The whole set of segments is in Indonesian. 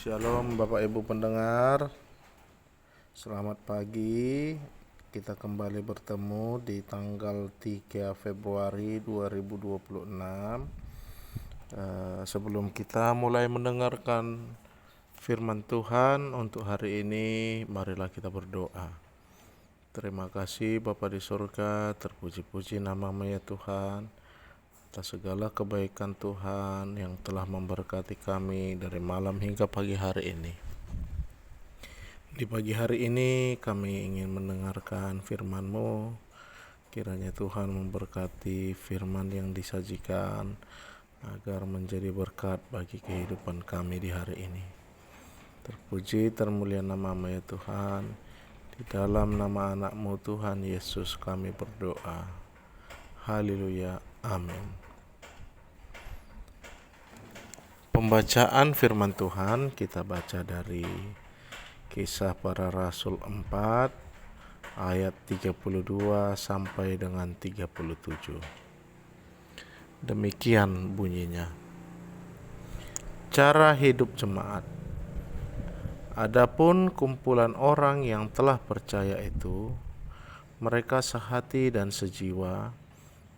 Shalom Bapak Ibu pendengar, selamat pagi. Kita kembali bertemu di tanggal 3 Februari 2026. Sebelum kita mulai mendengarkan firman Tuhan untuk hari ini, marilah kita berdoa. Terima kasih Bapa di surga, terpuji-puji nama-Mu ya Tuhan, atas segala kebaikan Tuhan yang telah memberkati kami dari malam hingga pagi hari ini. Di pagi hari ini kami ingin mendengarkan firman-Mu. Kiranya Tuhan memberkati firman yang disajikan agar menjadi berkat bagi kehidupan kami di hari ini. Terpuji termulia nama-Mu ya Tuhan. Di dalam nama anak-Mu Tuhan Yesus kami berdoa. Haleluya. Amin. Pembacaan firman Tuhan kita baca dari Kisah Para Rasul 4 ayat 32 sampai dengan 37. Demikian bunyinya. Cara hidup jemaat. Adapun kumpulan orang yang telah percaya itu, mereka sehati dan sejiwa,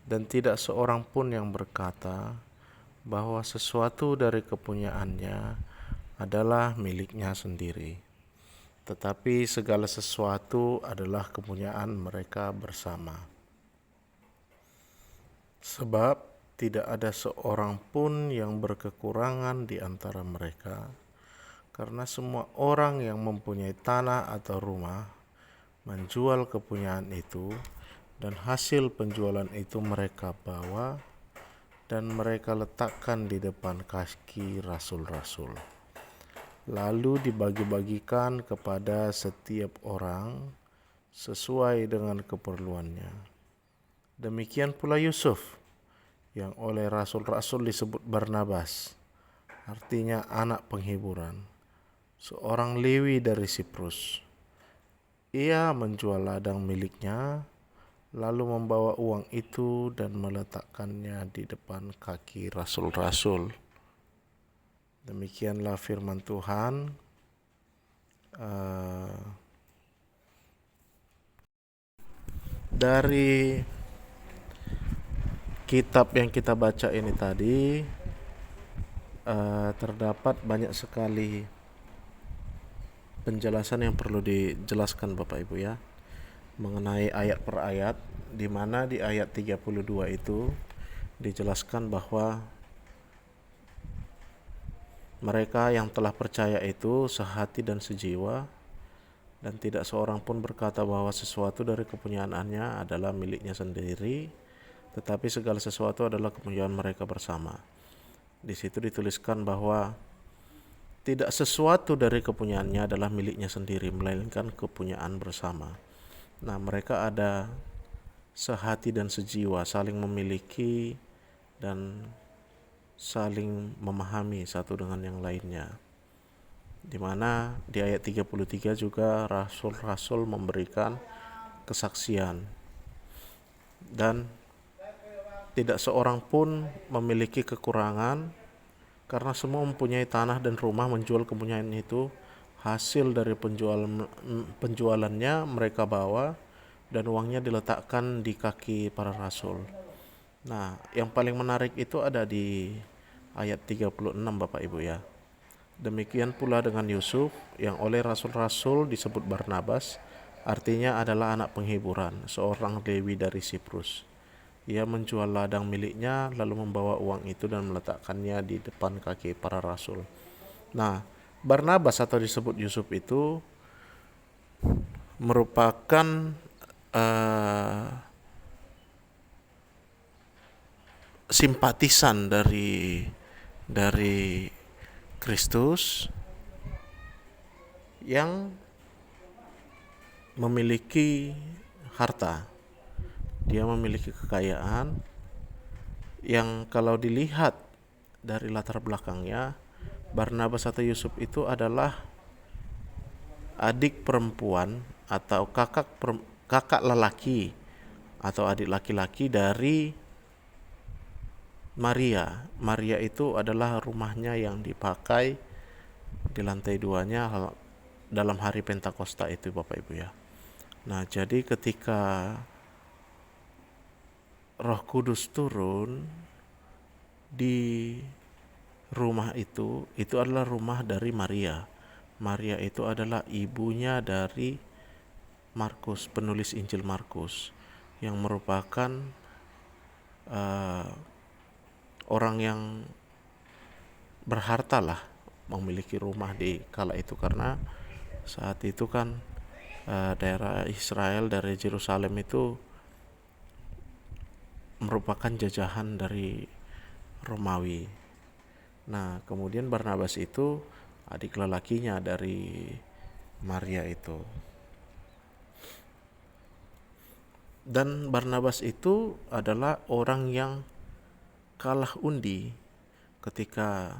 dan tidak seorang pun yang berkata bahwa sesuatu dari kepunyaannya adalah miliknya sendiri, tetapi segala sesuatu adalah kepunyaan mereka bersama. Sebab tidak ada seorang pun yang berkekurangan di antara mereka, karena semua orang yang mempunyai tanah atau rumah menjual kepunyaan itu, dan hasil penjualan itu mereka bawa dan mereka letakkan di depan kaki rasul-rasul, lalu dibagi-bagikan kepada setiap orang sesuai dengan keperluannya. Demikian pula Yusuf, yang oleh rasul-rasul disebut Barnabas, artinya anak penghiburan, seorang Lewi dari Siprus. Ia menjual ladang miliknya, lalu membawa uang itu dan meletakkannya di depan kaki rasul-rasul. Demikianlah firman Tuhan. Dari kitab yang kita baca ini tadi, terdapat banyak sekali penjelasan yang perlu dijelaskan Bapak Ibu ya, mengenai ayat per ayat, di mana di ayat 32 itu dijelaskan bahwa mereka yang telah percaya itu sehati dan sejiwa, dan tidak seorang pun berkata bahwa sesuatu dari kepunyaannya adalah miliknya sendiri, tetapi segala sesuatu adalah kepunyaan mereka bersama. Di situ dituliskan bahwa tidak sesuatu dari kepunyaannya adalah miliknya sendiri, melainkan kepunyaan bersama. Nah, mereka ada sehati dan sejiwa, saling memiliki dan saling memahami satu dengan yang lainnya. Di mana di ayat 33 juga rasul-rasul memberikan kesaksian, dan tidak seorang pun memiliki kekurangan, karena semua mempunyai tanah dan rumah menjual kepunyaan itu. Hasil dari penjualannya mereka bawa, dan uangnya diletakkan di kaki para rasul. Nah, yang paling menarik itu ada di ayat 36 Bapak Ibu ya. Demikian pula dengan Yusuf, yang oleh rasul-rasul disebut Barnabas, artinya adalah anak penghiburan, seorang Lewi dari Siprus. Ia menjual ladang miliknya, lalu membawa uang itu dan meletakkannya di depan kaki para rasul. Nah, Barnabas atau disebut Yusuf itu merupakan simpatisan dari Kristus yang memiliki harta. Dia memiliki kekayaan yang kalau dilihat dari latar belakangnya, Barnabas atau Yusuf itu adalah adik perempuan atau kakak lelaki atau adik laki-laki dari Maria. Maria itu adalah rumahnya yang dipakai di lantai 2-nya dalam hari Pentakosta itu, Bapak Ibu ya. Nah, jadi ketika Roh Kudus turun di rumah itu adalah rumah dari Maria. Maria itu adalah ibunya dari Markus, penulis Injil Markus, yang merupakan orang yang berharta lah, memiliki rumah di kala itu, karena saat itu kan daerah Israel dari Yerusalem itu merupakan jajahan dari Romawi. Nah, kemudian Barnabas itu adik lelakinya dari Maria itu. Dan Barnabas itu adalah orang yang kalah undi ketika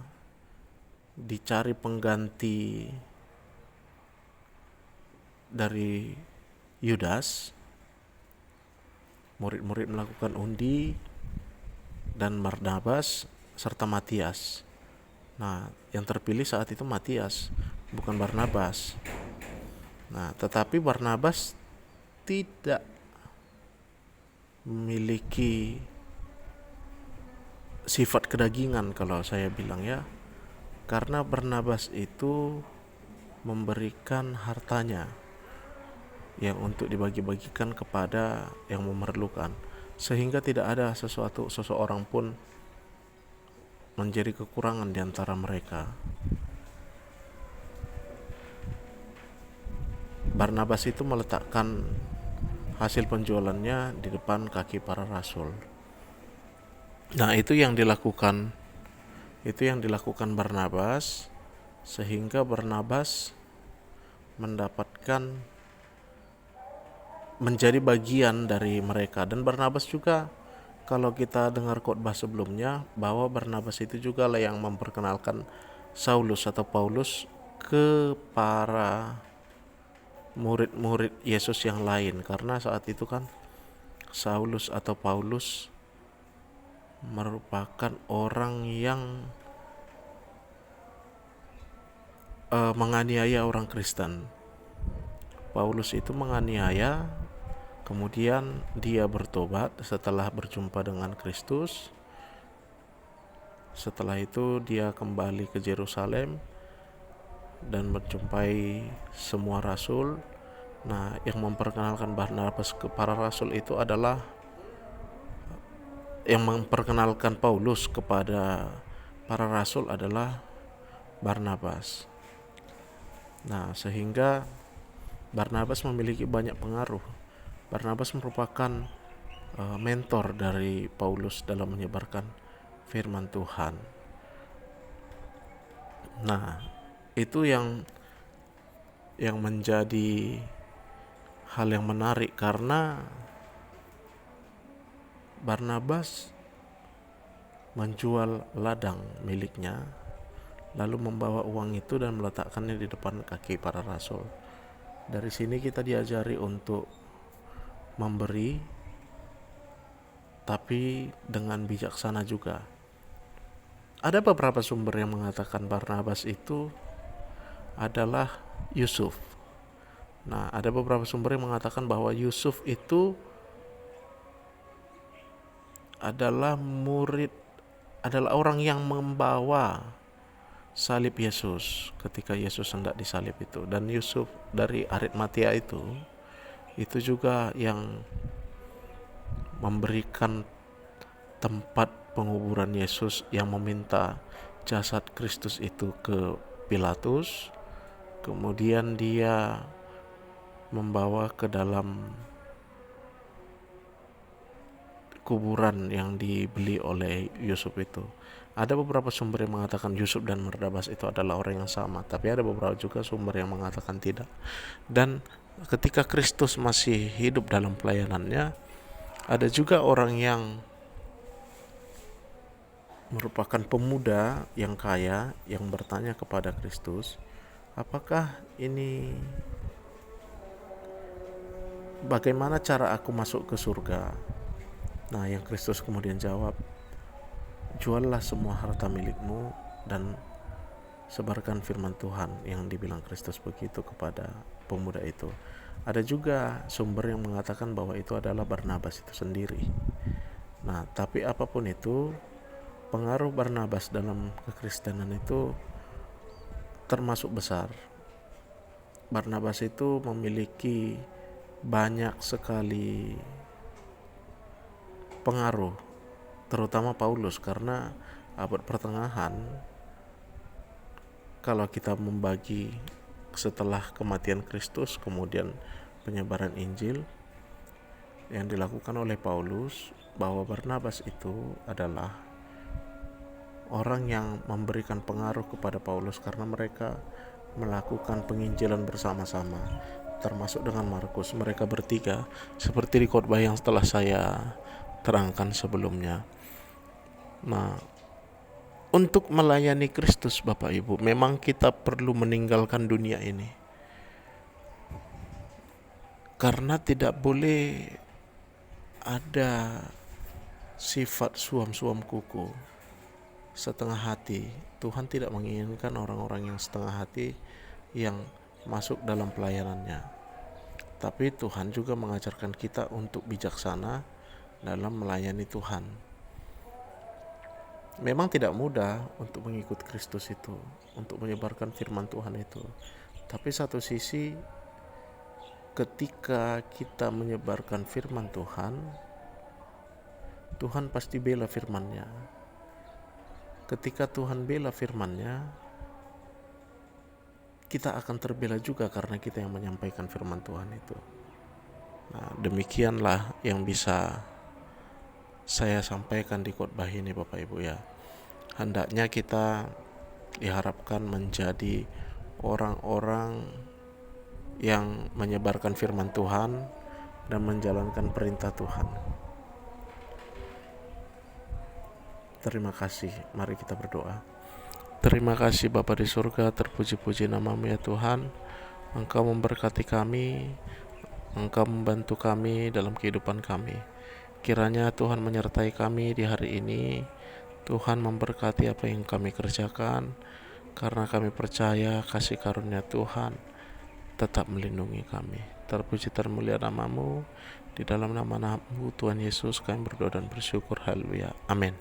dicari pengganti dari Yudas. Murid-murid melakukan undi dan Barnabas serta Matias. Nah, yang terpilih saat itu Matias, bukan Barnabas. Nah, tetapi Barnabas tidak memiliki sifat kedagingan kalau saya bilang ya, karena Barnabas itu memberikan hartanya yang untuk dibagi-bagikan kepada yang memerlukan, sehingga tidak ada seseorang pun menjadi kekurangan di antara mereka. Barnabas itu meletakkan hasil penjualannya di depan kaki para rasul. Nah, itu yang dilakukan Barnabas, sehingga Barnabas mendapatkan menjadi bagian dari mereka. Dan Barnabas juga, kalau kita dengar khotbah sebelumnya, bahwa Barnabas itu juga lah yang memperkenalkan Saulus atau Paulus ke para murid-murid Yesus yang lain, karena saat itu kan Saulus atau Paulus merupakan orang yang menganiaya orang Kristen. Paulus itu menganiaya, kemudian dia bertobat setelah berjumpa dengan Kristus. Setelah itu dia kembali ke Yerusalem dan menjumpai semua rasul. Nah, yang memperkenalkan Barnabas ke para rasul itu adalah yang memperkenalkan Paulus kepada para rasul adalah Barnabas. Nah, sehingga Barnabas memiliki banyak pengaruh. Barnabas merupakan mentor dari Paulus dalam menyebarkan firman Tuhan. Nah, itu yang menjadi hal yang menarik, karena Barnabas menjual ladang miliknya, lalu membawa uang itu dan meletakkannya di depan kaki para rasul. Dari sini kita diajari untuk memberi, tapi dengan bijaksana juga. Ada beberapa sumber yang mengatakan Barnabas itu adalah Yusuf. Nah, ada beberapa sumber yang mengatakan bahwa Yusuf itu adalah orang yang membawa salib Yesus ketika Yesus hendak disalib itu. Dan Yusuf dari Arimatia itu juga yang memberikan tempat penguburan Yesus, yang meminta jasad Kristus itu ke Pilatus. Kemudian dia membawa ke dalam kuburan yang dibeli oleh Yusuf itu. Ada beberapa sumber yang mengatakan Yusuf dan Barnabas itu adalah orang yang sama, tapi ada beberapa juga sumber yang mengatakan tidak. Dan ketika Kristus masih hidup dalam pelayanannya, ada juga orang yang merupakan pemuda yang kaya yang bertanya kepada Kristus, apakah ini, bagaimana cara aku masuk ke surga? Nah, yang Kristus kemudian jawab, juallah semua harta milikmu dan sebarkan firman Tuhan yang dibilang Kristus begitu kepada pemuda itu. Ada juga sumber yang mengatakan bahwa itu adalah Barnabas itu sendiri. Nah, tapi apapun itu, pengaruh Barnabas dalam kekristenan itu termasuk besar. Barnabas itu memiliki banyak sekali pengaruh, terutama Paulus, karena abad pertengahan, kalau kita membagi setelah kematian Kristus kemudian penyebaran Injil yang dilakukan oleh Paulus, bahwa Barnabas itu adalah orang yang memberikan pengaruh kepada Paulus karena mereka melakukan penginjilan bersama-sama, termasuk dengan Markus. Mereka bertiga seperti di khotbah yang telah saya terangkan sebelumnya. Nah, untuk melayani Kristus, Bapak Ibu, memang kita perlu meninggalkan dunia ini, karena tidak boleh ada sifat suam-suam kuku, setengah hati. Tuhan tidak menginginkan orang-orang yang setengah hati yang masuk dalam pelayanannya. Tapi Tuhan juga mengajarkan kita untuk bijaksana dalam melayani Tuhan. Memang tidak mudah untuk mengikut Kristus itu, untuk menyebarkan firman Tuhan itu. Tapi satu sisi, ketika kita menyebarkan firman Tuhan, Tuhan pasti bela firman-Nya. Ketika Tuhan bela firman-Nya, kita akan terbela juga karena kita yang menyampaikan firman Tuhan itu. Nah, demikianlah yang bisa saya sampaikan di khotbah ini, Bapak Ibu ya. Hendaknya kita diharapkan menjadi orang-orang yang menyebarkan firman Tuhan dan menjalankan perintah Tuhan. Terima kasih. Mari kita berdoa. Terima kasih Bapa di surga, terpuji-puji nama-Mu ya Tuhan. Engkau memberkati kami, Engkau membantu kami dalam kehidupan kami. Kiranya Tuhan menyertai kami di hari ini. Tuhan memberkati apa yang kami kerjakan, karena kami percaya kasih karunia Tuhan tetap melindungi kami. Terpuji termulia nama-Mu. Di dalam nama-Mu Tuhan Yesus kami berdoa dan bersyukur. Haleluya. Amin.